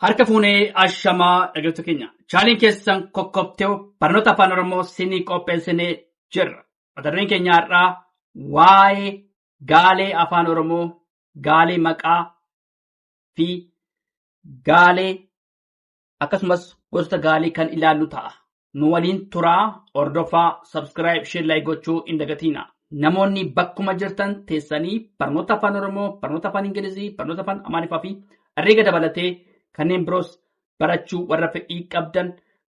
Harka fuunee ashamaa dhaggeeffattoota keenya. Chaaliin keessan kokkobtee barnoota afaan Oromoo sinii qopheessinee jirra. Mata dureen keenya har'aa waa'ee gaalee afaan Oromoo, gaalee maqaa fi gaalee akkasumas gosoota gaalee kan ilaallu ta'a. Nu waliin turaa, hordofaa, subscribe, share, like gochuu hin dagatinaa. Namoonni bakkuma jirtan teessanii barnoota afaan Oromoo, barnoota afaan Ingilizii, barnoota afaan Amaariffaa fi herreega dabalatee kanneen biroos barachuu warra fedhii qabdan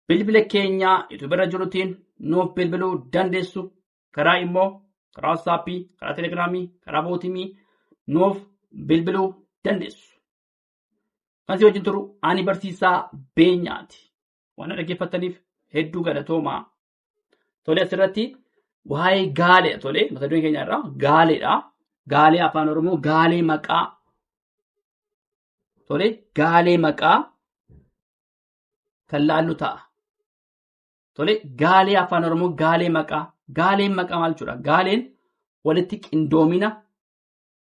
bilbila keenya YouTube irra jirutiin nuuf bilbiluu dandeessu. Karaa immoo karaa WhatsAppii, karaa Telegiraamii, karaa Bootimii nuuf bilbiluu dandeessu. Kan si wajjin turu ani barsiisaa Beenyaati. Waan dhaggeeffataniif hedduu galatoomaa. Tole asirratti waa'ee gaalee tole mata dureen keenya irraa gaaleedha. Gaalee afaan Oromoo, gaalee maqaa. Tole gaalee maqaa kan laallu ta'a. Tole gaalee afaan Oromoo, gaalee maqaa. Gaaleen maqaa maal jechuudha? Gaaleen walitti qindoomina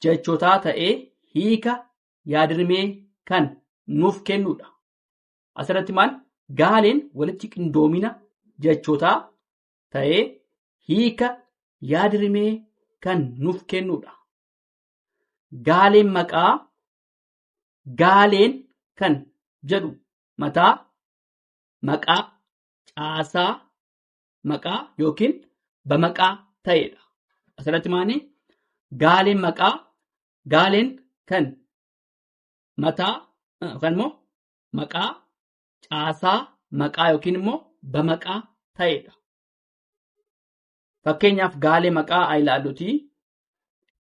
jechootaa ta'ee hiika yaadrimee kan nuuf kennudha. Asirratti maal? Gaaleen walitti qindoomina jechootaa ta'ee hiika yaadrimee kan nuuf kennudha. Gaaleen maqaa. Gaaleen kan jedhu mataa maqaa caasaa maqaa yookiin bamaqaa ta'edha. Asirratti maali? Gaaleen maqaa, gaaleen kan mataa yookaan immoo maqaa caasaa maqaa yookiin immoo bamaqaa ta'edha. Fakkeenyaaf gaalee maqaa haa ilaalluti.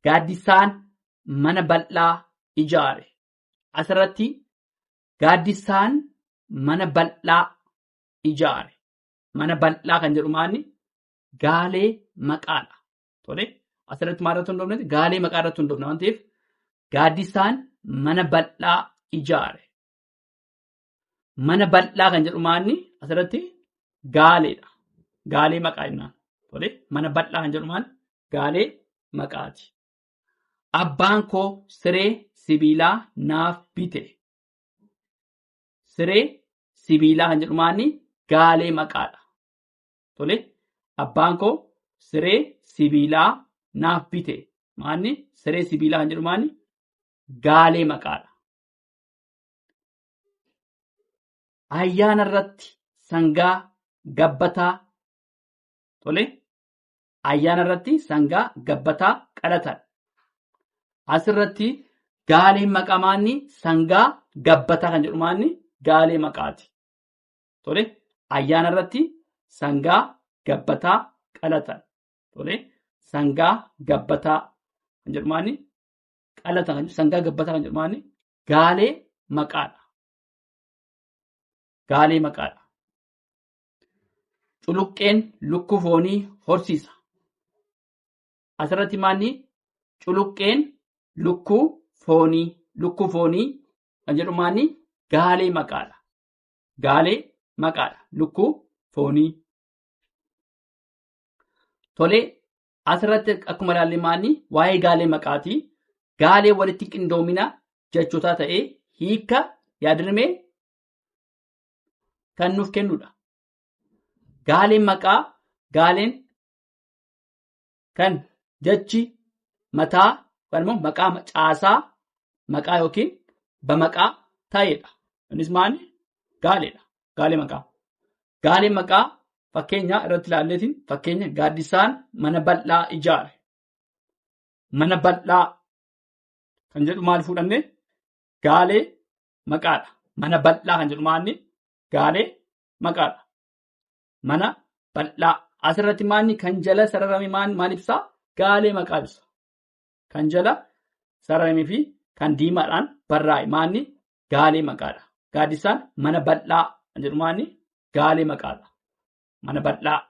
Gaaddisaan mana bal'aa ijaare. Asirratti gaaddisaan mana bal'aa ijaare. Mana bal'aa kan jedhu maali? Gaalee maqaadha. Tole asirratti maal irratti hundoofne? Gaalee maqaa irratti hundoofne waan ta'eef gaaddisaan mana bal'aa ijaare. Mana bal'aa kan jedhu maali? Asirratti gaaleedha. Gaalee maqaa jennaan. Tole mana bal'aa kan jedhu maali? Gaalee maqaati. Abbaan koo siree sibiilaa naaf bite. Siree sibiilaa kan jedhu maali? Gaalee maqaadha. Tole abbaan koo siree sibiilaa naaf bite. Maali? Siree sibiilaa kan jedhu maali? Gaalee maqaadha. Ayyaana irratti sangaa gabbataa. Tole ayyaana irratti sangaa gabbataa qalatan. Asirratti gaaleen maqaa maali? Sangaa gabbataa kan jedhu maali? Gaalee maqaati. Tole ayyaana irratti sangaa gabbataa qalatan. Tole sangaa gabbataa kan jedhu maali? Qalatan kan jedhu sangaa gabbataa kan jedhu maali? Gaalee maqaadha. Gaalee maqaadha. Culuqqeen lukkuu foonii horsiisa. Asirratti maali? Culuqqeen lukkuu foonii kan jedhu maali? Gaalee maqaadha. Gaalee maqaadha. Lukkuu foonii. Tole asirratti akkuma ilaalle maali? Waa'ee gaalee maqaati. Gaalee walitti qindoomina jechootaa ta'ee hiika yaadrimee kan nuuf kennudha. Gaaleen maqaa, gaaleen kan jechi mataa yookaan immoo maqaa caasaa maqaa yookiin bamaqaa ta'edha. Innis maali? Gaaleedha. Gaalee maqaa. Gaaleen maqaa fakkeenya irratti ilaalleetiin fakkeenya gaaddisaan mana bal'aa ijaare. Mana bal'aa kan jedhu maal fuudhanne? Gaalee maqaadha. Mana bal'aa kan jedhu maali? Gaalee maqaadha. Mana bal'aa. Asirratti maali? Kan jala sararame maal ibsaa? Gaalee maqaa ibsa. Kan jala sararamee fi kan diimaadhaan barraa'e maali? Gaalee maqaadha. Gaaddisaan mana bal'aa kan jedhu maali? Gaalee maqaadha. Mana bal'aa.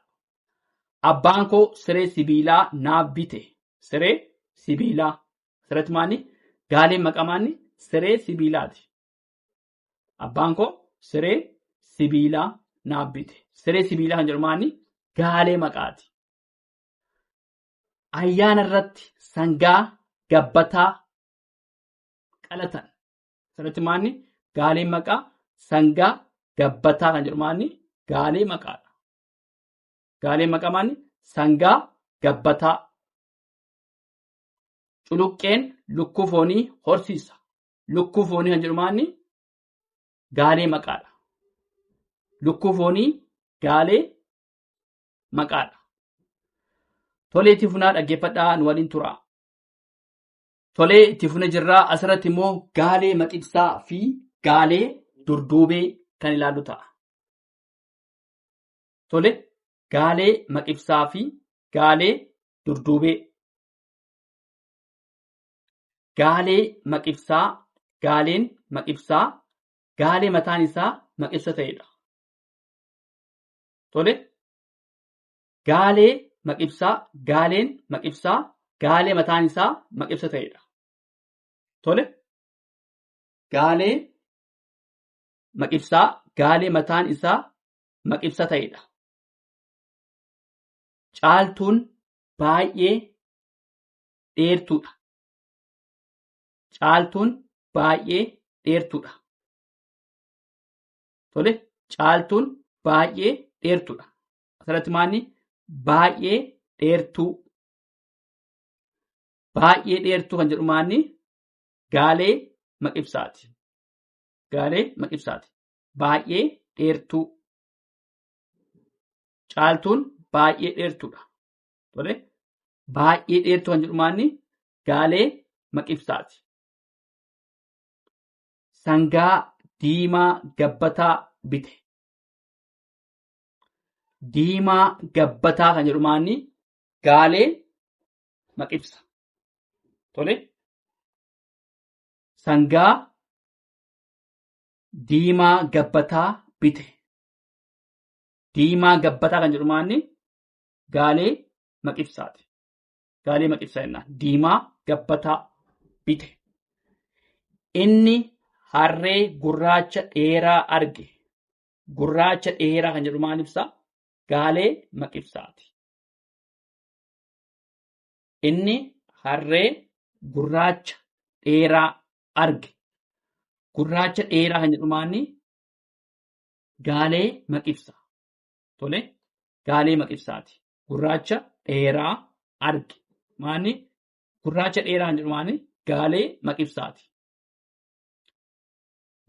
Abbaan koo siree sibiilaa naaf bite. Siree sibiilaa. Asirratti maali? Gaaleen maqaa maali? Siree sibiilaati. Abbaan koo siree sibiilaa naaf bite. Siree sibiilaa kan jedhu maali? Gaalee maqaati. Ayyaana irratti sangaa gabbataa qalatan. Asirratti maali? Gaaleen maqaa sangaa gabbataa kan jedhu maanni gaalee maqaadha. Gaalee maqaa maanni sangaa gabbataa. Culuqqeen lukkuu foonii horsiisa. Lukkuu foonii kan jedhu maanni gaalee maqaadha. Lukkuu foonii gaalee maqaadha. Tolee itti funaa dhaggeeffadhaa nu waliin turaa. Tolee itti funa jirraa asirratti immoo gaalee maqibsaa fi gaalee durduubee kan ilaallu ta'a. Tole gaalee maqibsaa fi gaalee durduubee. Gaalee maqibsaa, gaaleen maqibsaa, gaalee mataan isaa maqibsa ta'edha. Tole gaalee maqibsaa, gaaleen maqibsaa, gaalee mataan isaa maqibsa ta'edha. Tole gaalee maqibsaa, gaalee mataan isaa maqibsa ta'edha. Caaltuun baay'ee dheertuudha. Caaltuun baay'ee dheertuudha. Tole caaltuun baay'ee dheertuudha. Asirratti maanni baay'ee dheertuu. Baay'ee dheertuu kan jedhu maanni gaalee maqibsaati. Gaalee maqibsaati. Baay'ee dheertuu. Caaltuun baay'ee dheertuudha. Tole baay'ee dheertuu kan jedhu maanni gaalee maqibsaati. Sangaa diimaa gabbataa bite. Diimaa gabbataa kan jedhu maanni gaalee maqibsa. Tole sangaa diimaa gabbataa bite. Diimaa gabbataa kan jedhu maanni gaalee maqibsaati. Gaalee maqibsaa jennaan. Diimaa gabbataa bite. Inni harree gurraacha dheeraa arge. Gurraacha dheeraa kan jedhu maal ibsa? Gaalee maqibsaati. Inni harree gurraacha dheeraa arge. Gurraacha dheeraa kan jedhu maanni gaalee maqibsa. Tole gaalee maqibsaati. Gurraacha dheeraa arge. Maanni gurraacha dheeraa kan jedhu maanni gaalee maqibsaati.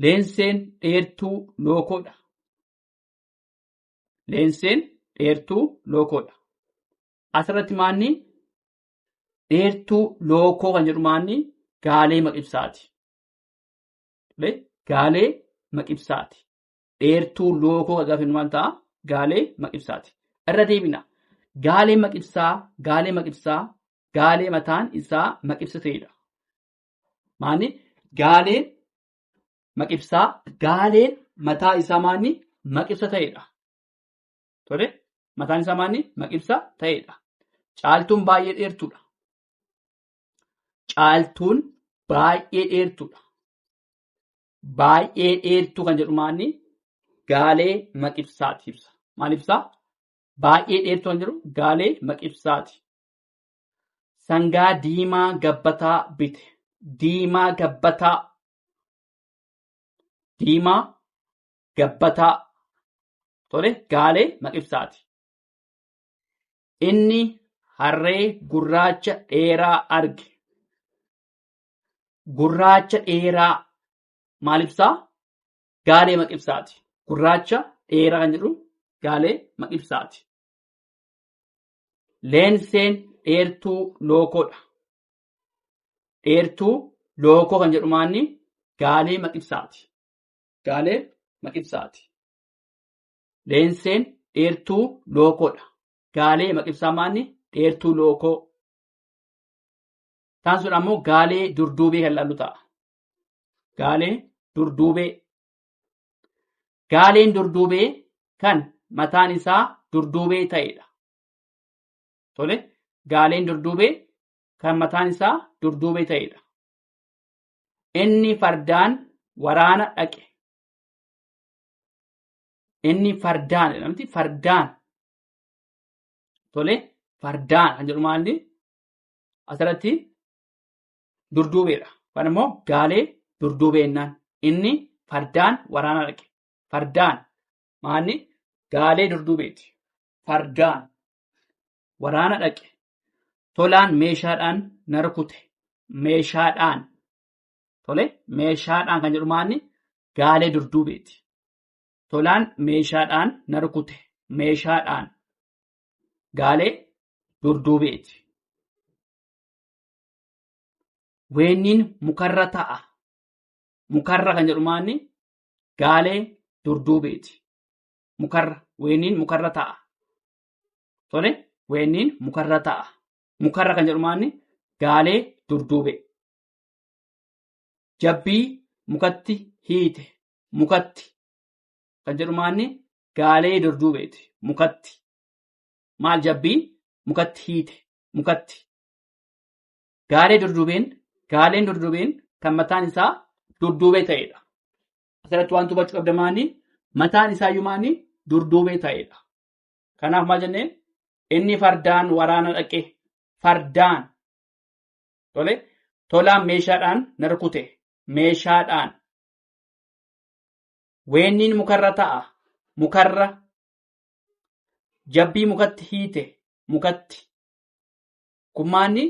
Leenseen dheertuu lookoodha. Leenseen dheertuu lookoodha. Asirratti maanni dheertuu lookoo kan jedhu maanni gaalee maqibsaati. Gaalee maqibsaati. Dheertuu lookoo kan gaafa maal ta'a? Gaalee maqibsaati. Irra deebina. Gaalee maqibsaa, gaalee maqibsaa, gaalee mataan isaa maqibsa ta'edha. Maanni gaaleen maqibsaa, gaaleen mataa isaa maanni maqibsa ta'edha. Tole mataan isaa maanni maqibsa ta'edha. Caaltuun baay'ee dheertuudha. Caaltuun baay'ee dheertuudha. Baay'ee dheertuu kan jedhu maanni gaalee maqibsaati ibsa. Maal ibsaa? Baay'ee dheertuu kan jedhu gaalee maqibsaati. Sangaa diimaa gabbataa bite. Diimaa gabbataa. Diimaa gabbataa. Tole gaalee maqibsaati. Inni harree gurraacha dheeraa arge. Gurraacha dheeraa maal ibsaa? Gaalee maqibsaati. Gurraacha dheeraa kan jedhu gaalee maqibsaati. Leenseen dheertuu lookoodha. Dheertuu lookoo kan jedhu maanni gaalee maqibsaati. Gaalee maqibsaati. Leenseen dheertuu lookoodha. Gaalee maqibsaa maanni dheertuu lookoo. Taasisuudhaan immoo gaalee durduubee kan ilaallu ta'a. Gaalee durduubee. Gaaleen durduubee kan mataan isaa durduubee ta'edha. Tole gaaleen durduubee kan mataan isaa durduubee ta'edha. Inni fardaan waraana dhaqe. Inni fardaan jedhamti. Fardaan. Tole fardaan kan jedhu maalli asirratti durduubeedha. Kan immoo gaalee durduubee jennaan. Inni Fardaan waraana dhaqe. Fardaan maanni gaalee durduubeeti. Fardaan waraana dhaqe. Tolaan meeshaadhaan na rukute. Meeshaadhaan. Tole meeshaadhaan kan jedhu maanni gaalee durduubeeti. Tolaan meeshaadhaan na rukute. Meeshaadhaan gaalee durduubeeti. Weenniin mukarra ta'a. Mukarra kan jedhu maanni gaalee durduubeeti. Mukarra weenniin mukarra ta'a. Tole weenniin mukarra ta'a. Mukarra kan jedhu maanni gaalee durduube. Jabbii mukatti hiite. Mukatti kan jedhu maanni gaalee durduubeeti. Mukatti. Maal jabbii mukatti hiite. Mukatti. Gaaleen durduubeen kan mataan isaa durduubee ta'edha. Asirratti waan hubachuu qabda maanni mataan isaa iyyuu maanni durduubee ta'edha. Kanaaf maal jenneen inni fardaan waraana dhaqe. Fardaan. Tole tolaan meeshaadhaan na rukute. Meeshaadhaan. Weenniin mukarra ta'a. Mukarra. Jabbii mukatti hiite. Mukatti. Kun maanni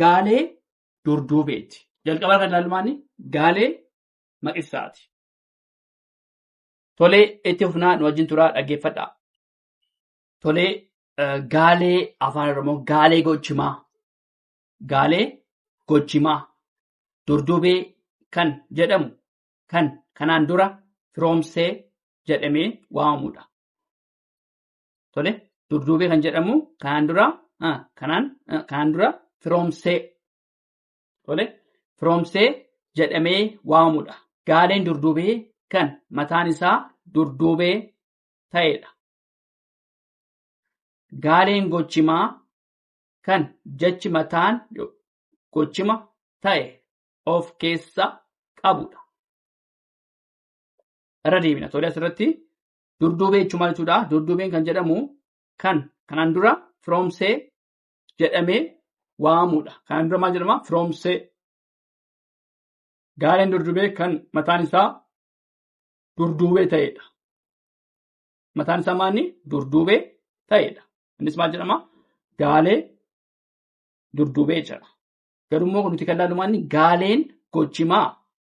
gaalee durduubeeti. Jalqaba kan ilaallu maanni gaalee maqibsaati. Tolee itti fufnaa nu wajjin turaa dhaggeeffadhaa. Tolee gaalee afaan Oromoo gaalee gochimaa. Gaalee gochimaa. Durduubee kan jedhamu kan kanaan dura firoomsee jedhamee waamamudha. Tole durduubee kan jedhamu kanaan dura firoomsee. Tole firoomsee jedhamee waamamudha. Gaaleen durduubee kan mataan isaa durduubee ta'edha. Gaaleen gochimaa kan jechi mataan gochima ta'e of keessa qabudha. Irra deebina. Tole asirratti durduubee jechuun maal jechuudha? Durduubeen kan jedhamu kan kanaan dura firoomsee jedhamee waamamudha. Kanaan dura maal jedhama? Firoomsee. Gaaleen durduubee kan mataan isaa durduubee ta'edha. Mataan isaa maanni durduubee ta'edha. Innis maal jedhama? Gaalee durduubee jedhama. Garuu kun nuti kan ilaallu maanni gaaleen gochimaa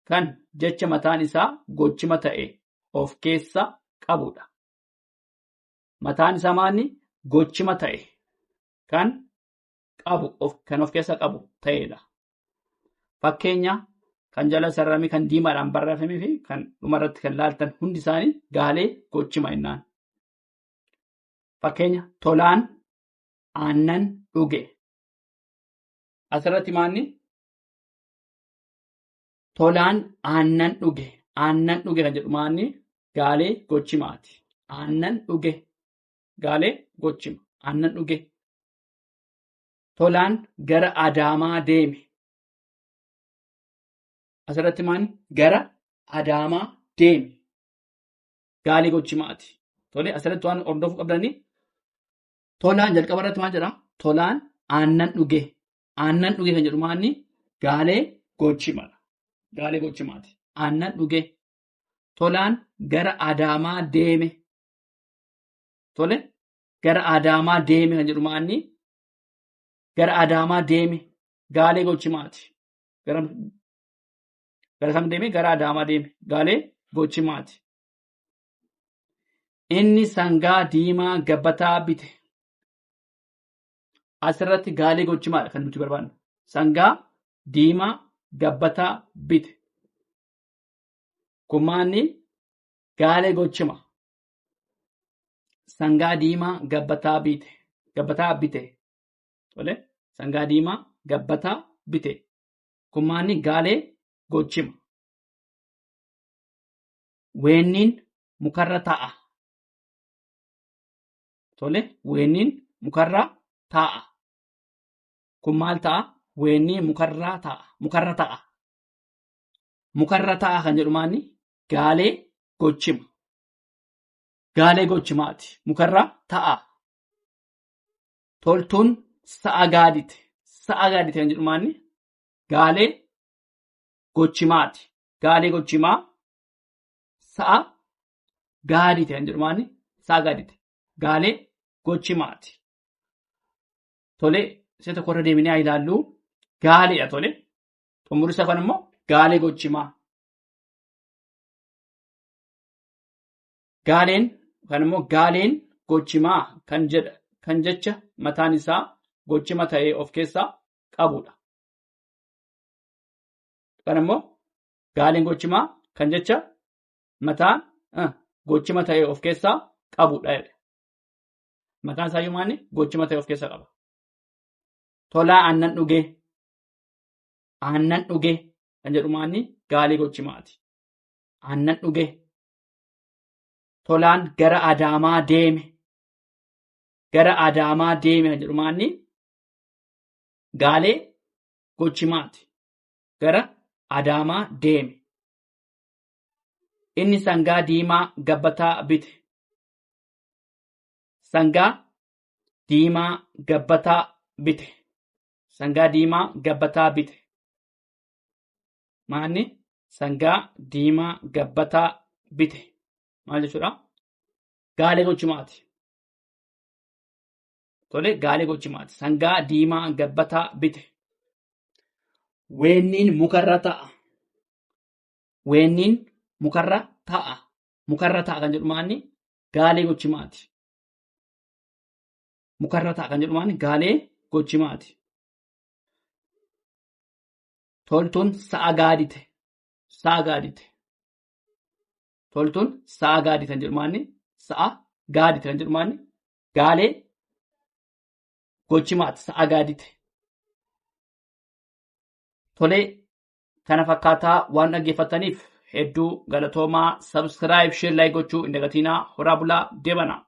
kan jecha mataan isaa gochima ta'e of keessa qabudha. Mataan isaa maanni gochima ta'e kan of keessa qabu ta'edha. Fakkeenya kan jala sararame kan diimaadhaan barreeffamee fi kan dhumarratti kan laaltan hundi isaanii gaalee gochima jennaan. Fakkeenya tolaan aannan dhuge. Asirratti maanni tolaan aannan dhuge. Aannan dhuge kan jedhu maanni gaalee gochimaati. Aannan dhuge. Gaalee gochima. Aannan dhuge. Tolaan gara Adaamaa deeme. Asirratti maanni gara Adaamaa deeme. Gaalee gochimaati. Tole asirratti waan hordofuu qabdanii tolaan jalqaba irratti maal jedhaa? Tolaan aannan dhuge. Aannan dhuge kan jedhu maanni gaalee gochimadha. Gaalee gochimaati. Aannan dhuge. Tolaan gara Adaamaa deeme. Tole gara Adaamaa deeme kan jedhu maanni gara Adaamaa deeme gaalee gochimaati. Gara kam deeme? Gara Adaamaa deeme gaalee gochimaati. Inni sangaa diimaa gabbataa bite. Asirratti gaalee gochimaadha kan nuti barbaadnu. Sangaa diimaa gabbataa bite. Kun maanni gaalee gochima. Sangaa diimaa gabbataa bite. Gabbataa bite. Tole sangaa diimaa gabbataa bite. Kun maanni gaalee gochima. Weenniin mukarra ta'a. Tole weenniin mukarra ta'a. Kun maal ta'a? Weenniin mukarra ta'a. Mukarra ta'a. Mukarra ta'a kan jedhu maanni gaalee gochima. Gaalee gochimaati. Mukarra ta'a. Toltuun sa'a gaadite. Sa'a gaadite kan jedhu maanni gaalee gochimaati. Gaalee gochimaa sa'a gaadite kan jedhu maanni sa'a gaadite. Gaalee gochimaati. Tole isa tokkorra deebinee haa ilaallu. Gaaleedha tole. Xumurri isaa kan immoo gaalee gochimaa. Gaaleen kan immoo gaaleen gochimaa kan jecha mataan isaa gochima ta'ee of keessaa qabudha. Kan immoo gaaleen gochimaa kan jecha mataan gochima ta'ee of keessaa qabudha. Mataan isaa yoo maanni gochima ta'ee of keessaa qaba. Tolaa aannan dhugee. Aannan dhugee kan jedhu maanni gaalee gochimaati. Aannan dhugee. Tolaan gara Adaamaa deeme. Gara Adaamaa deeme kan jedhu maanni gaalee gochimaati. Gara Adaamaa deeme. Inni sangaa diimaa gabbataa bite. Sangaa diimaa gabbataa bite. Sangaa diimaa gabbataa bite. Maanni sangaa diimaa gabbataa bite. Maal jechuudha? Gaalee gochimaati. Tole gaalee gochimaati. Sangaa diimaa gabbataa bite. Weenniin mukarra ta'a. Weenniin mukarra ta'a. Mukarra ta'a kan jedhu maanni gaalee gochimaati. Mukarra ta'a kan jedhu maanni gaalee gochimaati. Toltuun sa'a gaadite. Sa'a gaadite. Toltuun sa'a gaadite kan jedhu maanni sa'a gaadite kan jedhu maanni gaalee gochimaati. Sa'a gaadite. Tolee kana fakkaataa waan dhaggeeffataniif hedduu galatoomaa. Subscribe, share, like gochuu hin dagatinaa. Horaa bulaa deebanaa.